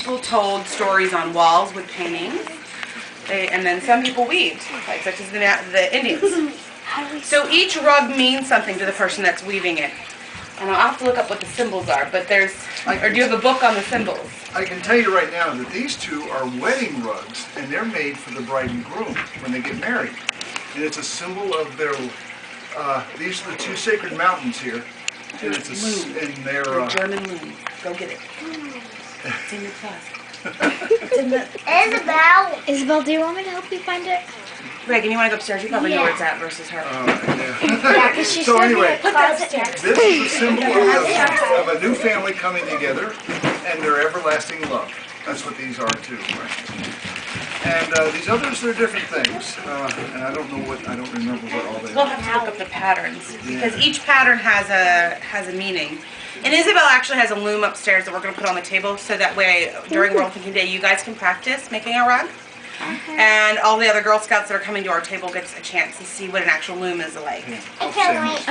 people told stories on walls with paintings, and then some people weaved, like such as the Indians. So each rug means something to the person that's weaving it. And I'll have to look up what the symbols are, but there's, or do you have a book on the symbols? I can tell you right now that these two are wedding rugs, and they're made for the bride and groom when they get married. And it's a symbol of their, these are the two sacred mountains here. And it's a, and they're, German loom. Go get it. It's in your class. Isabel, do you want me to help you find it? Reagan, you want to go upstairs? You probably know where it's at versus her. Yeah, because she's So anyway, put that upstairs. this is a symbol of a new family coming together and their everlasting love. That's what these are too, right? And these others are different things. And I don't remember what all they We'll are. have to look up the patterns because each pattern has a meaning. And Isabel actually has a loom upstairs that we're going to put on the table so that way during World Thinking Day you guys can practice making a rug. And all the other Girl Scouts that are coming to our table gets a chance to see what an actual loom is like. Alright,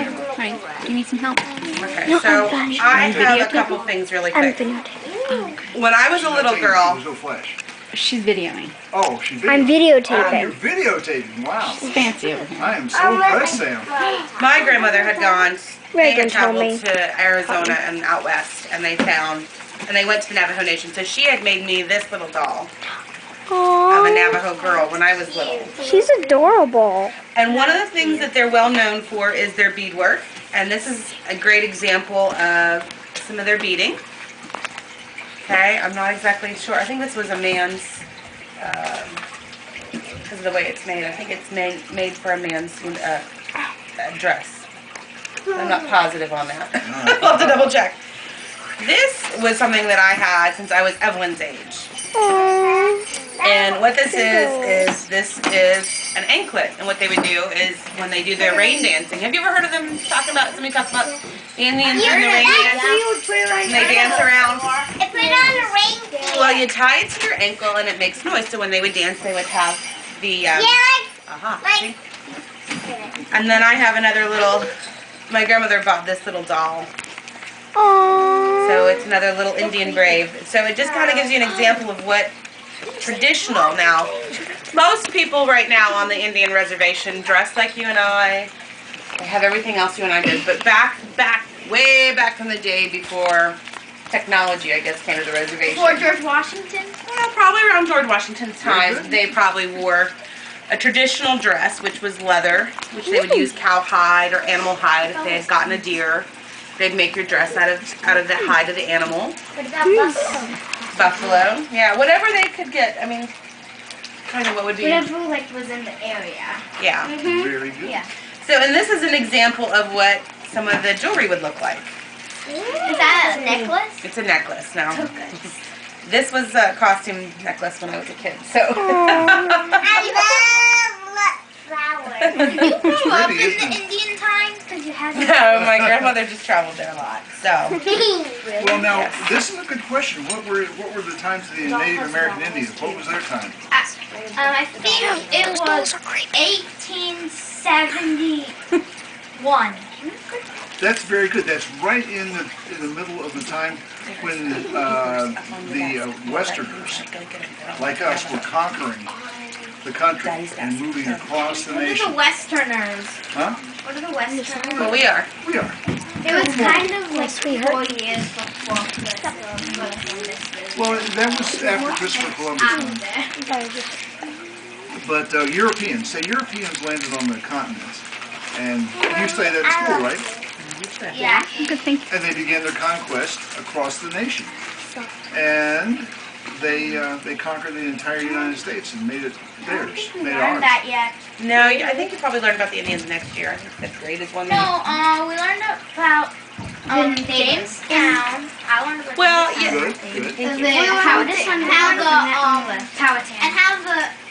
you need some help? Okay, No, so I'm fine. I have a couple things really I'm quick. videotaping. When I was a little girl, There's no flash. She's videoing. Oh, she's I'm You're videotaping. videotaping. Wow. She's fancy over here. I am so impressed, Sam. my grandmother had gone, they Reagan had told traveled me. to Arizona and out west, and they went to the Navajo Nation. So she had made me this little doll of a Aww, Navajo girl when I was little. she's adorable. And one of the things that they're well known for is their beadwork. And this is a great example of some of their beading. Okay, I'm not exactly sure. I think this was a man's, because of the way it's made. I think it's made for a man's dress. I'm not positive on that. I'll have to double check. This was something that I had since I was Evelyn's age. And what this is this is an anklet. And what they would do is when they do their rain dancing. Have you ever heard of them talking about, somebody talks about the Indians doing the rain dancing? And they dance around. I put on a rain dance. Well, you tie it to your ankle and it makes noise. So when they would dance, they would have the, see? And then I have another little, my grandmother bought this little doll. Aww. So it's another little Indian brave. So it just kind of gives you an example of what traditional. Now, most people right now on the Indian reservation dress like you and I. They have everything else you and I did. But way back from the day before technology, I guess, came to the reservation. For George Washington? Well, probably around George Washington's time, they probably wore a traditional dress, which was leather, which they would use cowhide or animal hide if they had gotten a deer. They'd make your dress out of the hide of the animal. What about buffalo? Buffalo, yeah, whatever they could get. I mean, kind of what would be. Whatever was in the area. Yeah. Very good. Yeah. So, and this is an example of what some of the jewelry would look like. Is that a necklace? It's a necklace now. This was a costume necklace when I was a kid. So. I love flowers. Did you grow up in the Indian times? Because you have No, my grandmother just traveled there a lot. So. Well, now this is a good question. What were the times of the Native American Indians? What was their time? I think it was 1871. That's very good. That's right in the middle of the time when the Westerners, like us, were conquering the country and moving across the What are nation. the Westerners? Huh? What are the Westerners? Well, we are. We are. It was kind of like we 4 years before Columbus. Well, that was after Christopher Columbus. But Europeans landed on the continents, and you studied at school, right? Yeah. Good thing. And they began their conquest across the nation, and they conquered the entire United States and made it theirs, made it Learned ours. that yet? No, I think you probably learned about the Indians next year. I think 5th grade is one. No, we learned about Jamestown. I learned about Well, Jamestown. yeah. Good, good. Thank you. How the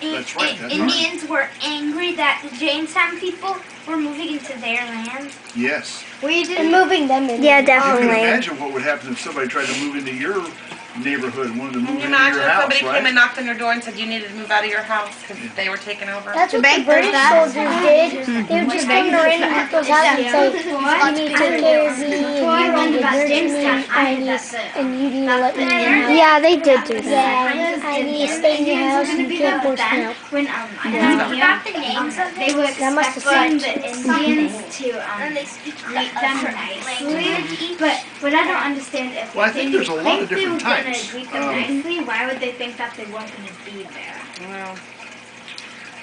That's right, that's Indians were angry that the Jamestown people were moving into their land. Yes. And moving them in. Yeah, You can definitely. imagine what would happen if somebody tried to move into your neighborhood wanted to move Can you into imagine your if house, somebody came right? and knocked on your door and said you needed to move out of your house because they were taking over? That's what the British soldiers did. They would just come to random people's house and say, you need to take care of me, and you need to nurture me, and you need to let me in your house. Yeah, they did do that. Yeah, I need to stay in your house and you can't force me out. When I got the names of They would That must have expect sucked. the Indians to and they speak greet them nicely, but what I don't understand if Well, I they think there's a lot of think they were different gonna types. greet them nicely, why would they think that they weren't gonna be there? Well,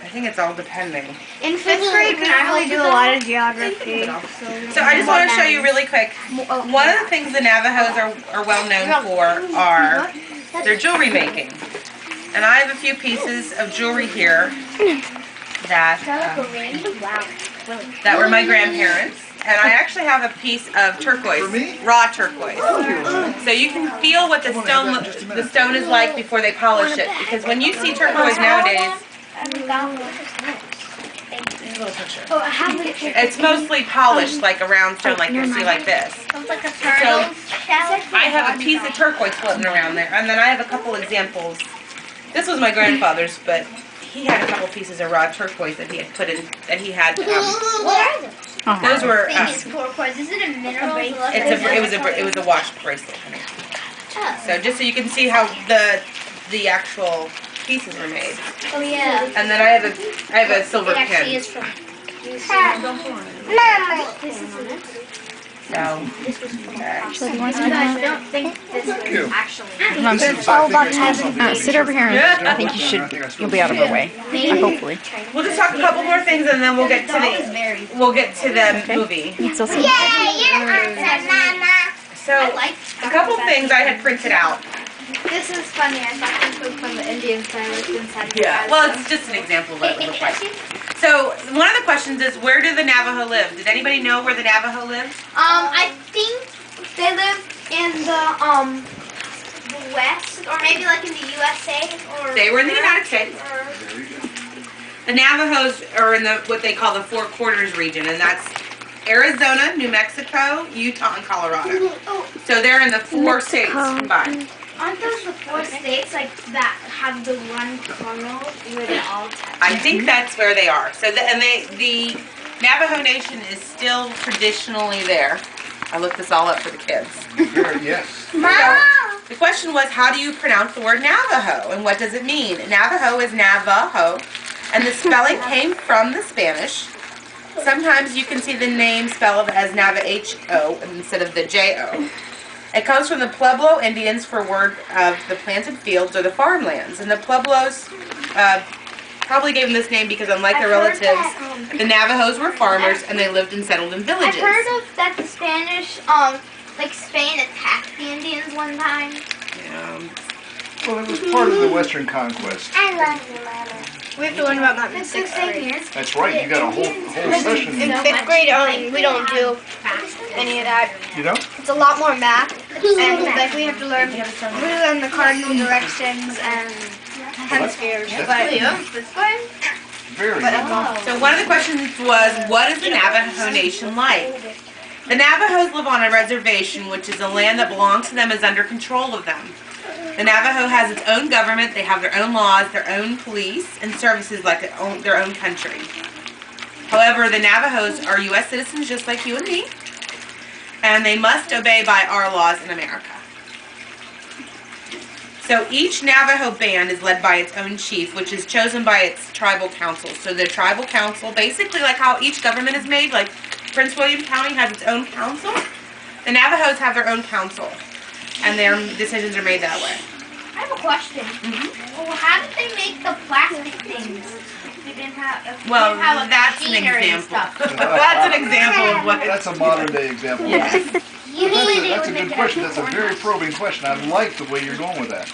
I think it's all depending. In 5th grade, we don't really do a lot of geography. So I just want to show you really quick. One of the things the Navajos are well known for are their jewelry making. And I have a few pieces of jewelry here that that were my grandparents. And I actually have a piece of turquoise, For me? raw turquoise. So you can feel what the stone is like before they polish it. Because when you see turquoise nowadays, Oh, I have a picture. it's mostly polished like a round stone like you see like this. It's like a turtle shell. I have a piece of turquoise floating around there, and then I have a couple examples. This was my grandfather's, but he had a couple pieces of raw turquoise that he had put in, that he had. What are those? Those were. Famous turquoise. Is it a mineral? It was a watch bracelet. Oh. So just so you can see how the actual pieces were made. Oh yeah. And then I have a silver It actually pin. is from. So So do you want some I don't think this Thank you. is actually This is, I think I saw something. Sit over here. And I think you should. You'll be out of her way. Hopefully. we'll just talk a couple more things, and then we'll get to the movie. You still see? Yeah, you're awesome, Mama. So a couple things I had printed out. This is funny. I thought this was from the Indian side inside. Yeah. Well, it's just an example of what it looks like. So one of the questions is, where do the Navajo live? Did anybody know where the Navajo lives? I think they live in the West, or maybe like in the USA, or They were in the United States. or- The Navajos are in what they call the Four Quarters region, and that's Arizona, New Mexico, Utah, and Colorado. Oh, So they're in the 4 states combined. Aren't those the 4 states like that have the one tunnel where they all touch? I think that's where they are. So the Navajo Nation is still traditionally there. I looked this all up for the kids. Yes. Mama. The question was, how do you pronounce the word Navajo, and what does it mean? Navajo is Navajo, and the spelling came from the Spanish. Sometimes you can see the name spelled as Navajo instead of the J-O. It comes from the Pueblo Indians for word of the planted fields or the farmlands. And the Pueblos probably gave them this name because unlike their relatives, the Navajos were farmers and they lived and settled in villages. I've heard of that the Spanish, like Spain attacked the Indians one time. Well, it was part of the Western conquest. I love you, Mama. We have to learn about that in It's the 6th same grade. here. That's right. You got a whole session. In 5th grade, we don't do any of that. You know? It's a lot more math, and like we have to learn the cardinal directions and hemispheres. But Very good. So one of the questions was, what is the Navajo Nation like? The Navajos live on a reservation, which is a land that belongs to them, is under control of them. The Navajo has its own government, they have their own laws, their own police, and services like their own country. However, the Navajos are U.S. citizens just like you and me, and they must obey by our laws in America. So each Navajo band is led by its own chief, which is chosen by its tribal council. So the tribal council, basically like how each government is made, like Prince William County has its own council, the Navajos have their own council, and their decisions are made that way. I have a question. Well, how did they make the plastic things? If they didn't have, if they Well, didn't have like that's an machinery and example. stuff. That's an example of what. That's a modern day example. Usually they That's a would make good it question. out of That's a very probing question. I like the way you're going with that.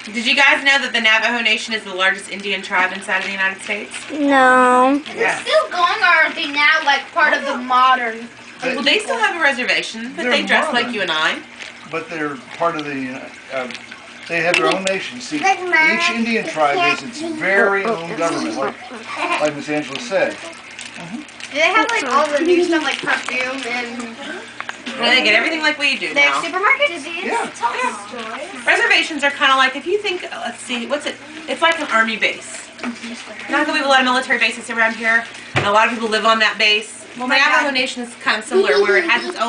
Did you guys know that the Navajo Nation is the largest Indian tribe inside of the United States? no. They're still going, or are they now like part of the modern? Well, they still have a reservation, but They're they dress like modern. you and I. But they're part of the, they have their own nation. See, each Indian tribe has its very own government, like Miss Angela said. Do they have like all the new stuff like perfume and And they get everything like we do They're now. supermarkets? Yeah. Reservations are kind of like, if you think, let's see, what's it? It's like an army base. Not that we have a lot of military bases around here, and a lot of people live on that base. Well, Navajo Nation is kind of similar, where it has its own